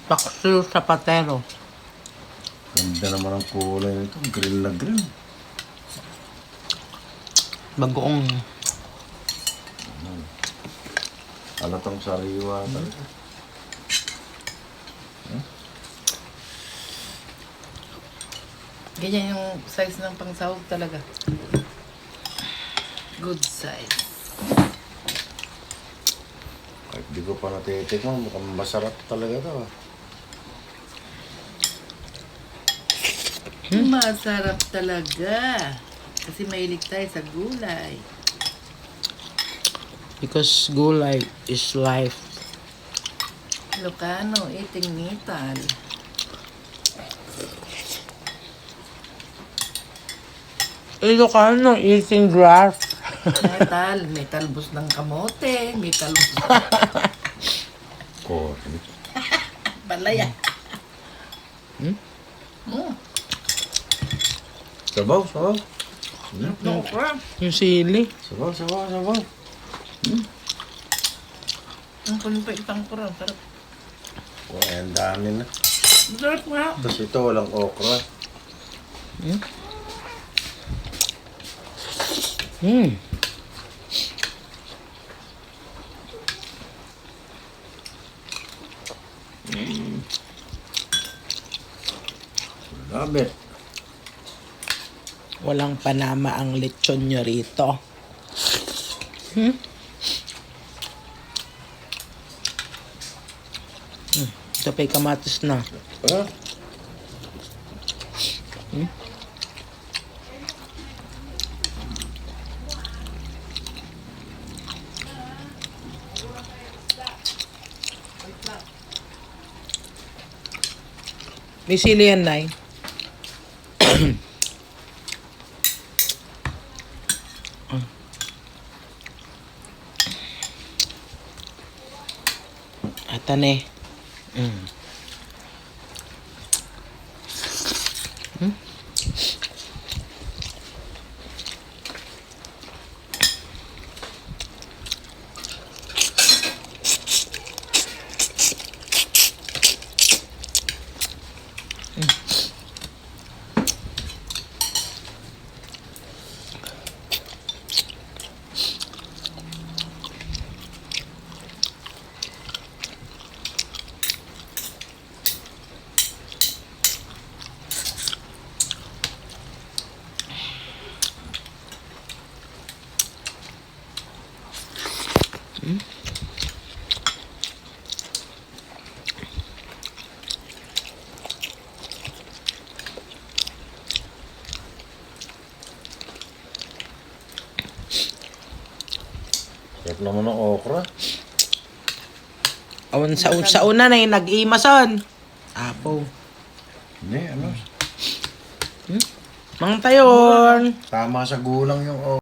Paksiw sa patero. Ganda naman ang kulay nito. Grill na grill. Bagoong. Alatang sariwa talaga. Ganyan yung size ng pangsahog talaga. Good size. Kahit di ko pa natitikman, mukhang masarap talaga ito. Masarap talaga. Kasi mahilig tayo sa gulay. Because gulay is life. Ilocano eating metal. Ilocano eating grass. Metal. May talbos ng kamote. May talbos ng Corn. balaya. Sabaw, sabaw. No crap. Yung sili. Sabaw, sabaw, sabaw. Ang kulimpay itang kurang. Sarap. Oh, ang dami na. Sarap nga. Tapos ito, walang okra. Love it. Walang panama ang lechon nyo rito. Ito pa'y kamatis na. Ah, May sili yan, Nay. Atane. sarap naman ng okra. Awan sa una na yung nag-imason. Apo. Hindi, ano. Mang tayon. Tama sa gulang yung okra.